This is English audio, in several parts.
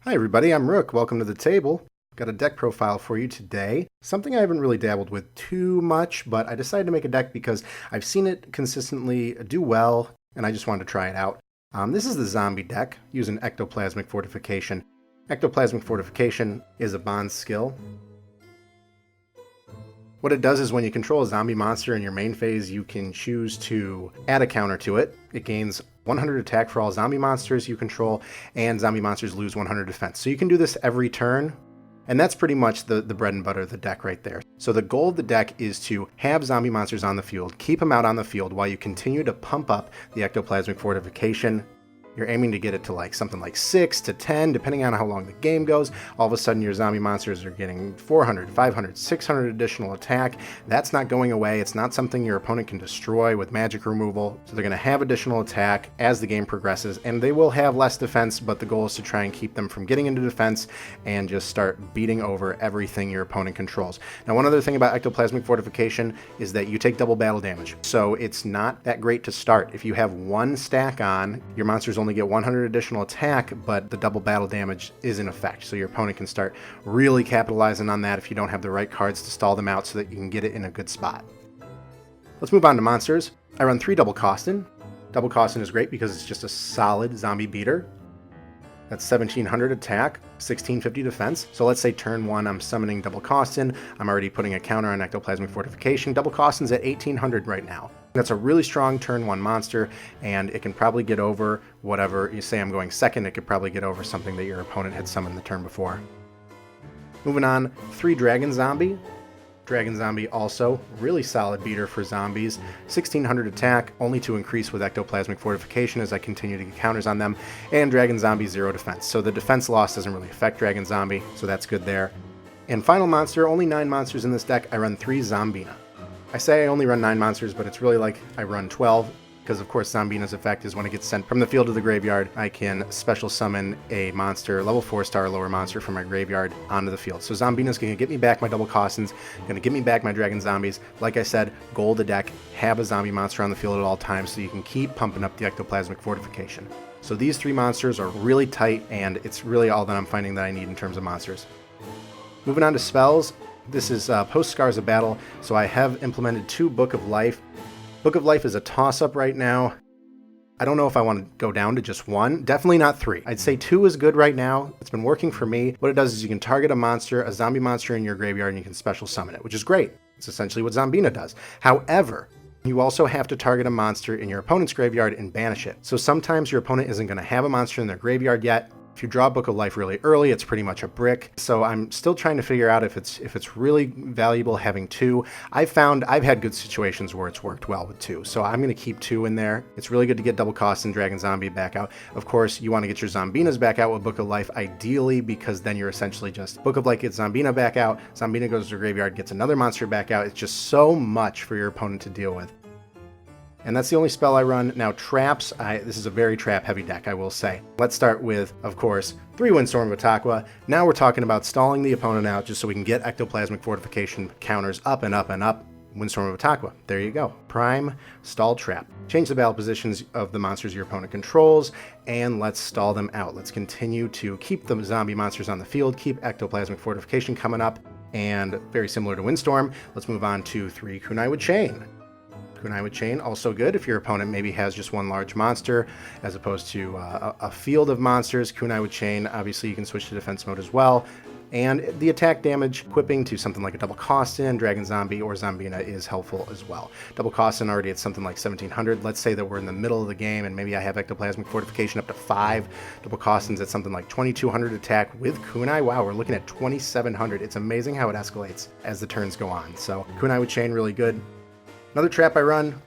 Hi everybody, I'm Rook. Welcome to the table. Got a deck profile for you today. Something I haven't really dabbled with too much, but I decided to make a deck because I've seen it consistently do well, and I just wanted to try it out. This is the zombie deck, using Ectoplasmic Fortification. Ectoplasmic Fortification is a bond skill. What it does is when you control a zombie monster in your main phase, you can choose to add a counter to it. It gains 100 attack for all zombie monsters you control, and zombie monsters lose 100 defense. So you can do this every turn, and that's pretty much the bread and butter of the deck right there. So the goal of the deck is to have zombie monsters on the field, keep them out on the field while you continue to pump up the Ectoplasmic Fortification. You're aiming to get it to like something like 6 to 10, depending on how long the game goes. All of a sudden your zombie monsters are getting 400, 500, 600 additional attack. That's not going away. It's not something your opponent can destroy with magic removal. So they're going to have additional attack as the game progresses, and they will have less defense, but the goal is to try and keep them from getting into defense and just start beating over everything your opponent controls. Now, one other thing about Ectoplasmic Fortification is that you take double battle damage. So it's not that great to start. If you have one stack on, your monsters only get 100 additional attack, but the double battle damage is in effect. So your opponent can start really capitalizing on that if you don't have the right cards to stall them out so that you can get it in a good spot. Let's move on to monsters. I run 3 Double Costin. Double Costin is great because it's just a solid zombie beater. That's 1700 attack, 1650 defense. So let's say turn 1, I'm summoning Double Costin. I'm already putting a counter on Ectoplasmic Fortification. Double Costin's at 1800 right now. That's a really strong turn 1 monster, and it can probably get over whatever you say. I'm going second, it could probably get over something that your opponent had summoned the turn before. Moving on, 3 Dragon Zombie. Dragon Zombie also really solid beater for zombies. 1600 attack, only to increase with Ectoplasmic Fortification as I continue to get counters on them. And Dragon Zombie 0 defense. So the defense loss doesn't really affect Dragon Zombie, so that's good there. And final monster, only 9 monsters in this deck. I run 3 ZOMBINA. I say I only run 9 monsters, but it's really like I run 12, because of course ZOMBINA's effect is when it gets sent from the field to the graveyard, I can special summon a monster, level 4-star lower monster from my graveyard onto the field. So ZOMBINA's going to get me back my Double Costins, going to get me back my Dragon Zombies. Like I said, goal of the deck, have a zombie monster on the field at all times so you can keep pumping up the Ectoplasmic Fortification. So these 3 monsters are really tight, and it's really all that I'm finding that I need in terms of monsters. Moving on to spells. This is post Scars of Battle, so I have implemented 2 Book of Life. Book of Life is a toss-up right now. I don't know if I want to go down to just 1. Definitely not 3. I'd say 2 is good right now. It's been working for me. What it does is you can target a monster, a zombie monster in your graveyard, and you can special summon it, which is great. It's essentially what ZOMBINA does. However, you also have to target a monster in your opponent's graveyard and banish it. So sometimes your opponent isn't going to have a monster in their graveyard yet. If you draw Book of Life really early, it's pretty much a brick. So I'm still trying to figure out if it's really valuable having 2. I've had good situations where it's worked well with 2. So I'm going to keep 2 in there. It's really good to get Double Cost and Dragon Zombie back out. Of course, you want to get your Zombinas back out with Book of Life, ideally, because then you're essentially just Book of Life gets Zombina back out, Zombina goes to the graveyard, gets another monster back out. It's just so much for your opponent to deal with. And that's the only spell I run. Now, traps, this is a very trap-heavy deck, I will say. Let's start with, of course, 3 Windstorm of Itaqua. Now we're talking about stalling the opponent out just so we can get Ectoplasmic Fortification counters up and up and up. Windstorm of Itaqua. There you go. Prime, stall trap. Change the battle positions of the monsters your opponent controls, and let's stall them out. Let's continue to keep the zombie monsters on the field, keep Ectoplasmic Fortification coming up, and very similar to Windstorm, let's move on to 3 Kunai with Chain. Kunai with Chain, also good if your opponent maybe has just 1 large monster as opposed to a field of monsters. Kunai with Chain, obviously you can switch to defense mode as well. And the attack damage equipping to something like a Double Costin, Dragon Zombie, or ZOMBINA is helpful as well. Double Costin already at something like 1700. Let's say that we're in the middle of the game and maybe I have Ectoplasmic Fortification up to 5. Double Costin's at something like 2200 attack with Kunai. Wow, we're looking at 2700. It's amazing how it escalates as the turns go on. So Kunai with Chain, really good. Another trap I run,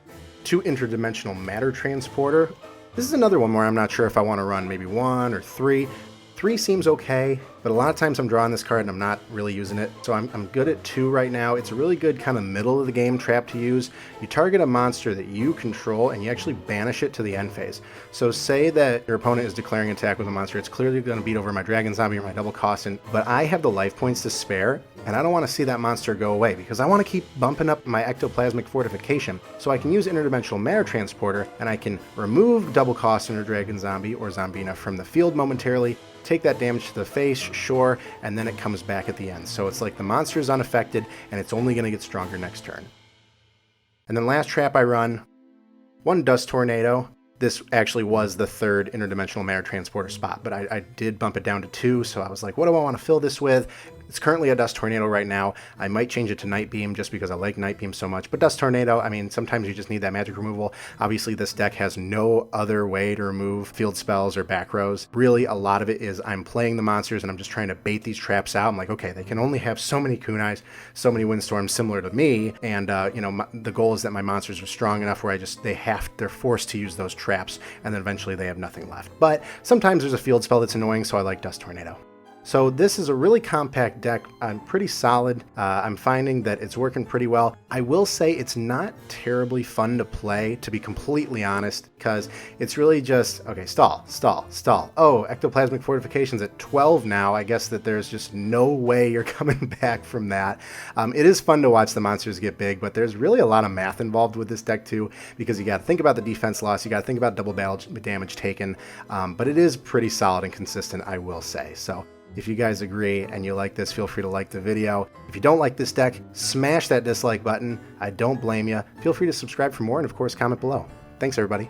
2 Interdimensional Matter Transporter. This is another one where I'm not sure if I want to run maybe 1 or 3. 3 seems okay. but a lot of times I'm drawing this card and I'm not really using it. So I'm good at 2 right now. It's a really good kind of middle of the game trap to use. You target a monster that you control and you actually banish it to the end phase. So say that your opponent is declaring an attack with a monster. It's clearly going to beat over my dragon zombie or my double costin, but I have the life points to spare and I don't want to see that monster go away because I want to keep bumping up my Ectoplasmic Fortification. So I can use Interdimensional Matter Transporter and I can remove double costin or dragon zombie or zombina from the field momentarily, take that damage to the face, sure, and then it comes back at the end. So it's like the monster is unaffected and it's only going to get stronger next turn. And then last trap I run, 1 Dust Tornado. This actually was the 3rd Interdimensional Matter Transporter spot, but I did bump it down to 2, so I was like, what do I want to fill this with? It's currently a Dust Tornado right now. I might change it to Night Beam just because I like Night Beam so much. But Dust Tornado, I mean, sometimes you just need that magic removal. Obviously, this deck has no other way to remove field spells or back rows. Really, a lot of it is I'm playing the monsters and I'm just trying to bait these traps out. I'm like, okay, they can only have so many kunais, so many windstorms similar to me. And, you know, the goal is that my monsters are strong enough where they're forced to use those traps and then eventually they have nothing left. But sometimes there's a field spell that's annoying, so I like Dust Tornado. So this is a really compact deck. I'm pretty solid. I'm finding that it's working pretty well. I will say it's not terribly fun to play, to be completely honest, because it's really just, okay, stall. Oh, Ectoplasmic Fortification's at 12 now. I guess that there's just no way you're coming back from that. It is fun to watch the monsters get big, but there's really a lot of math involved with this deck too, because you got to think about the defense loss, you got to think about double damage taken, but it is pretty solid and consistent, I will say. So if you guys agree and you like this, feel free to like the video. If you don't like this deck, smash that dislike button. I don't blame you. Feel free to subscribe for more and, of course, comment below. Thanks, everybody.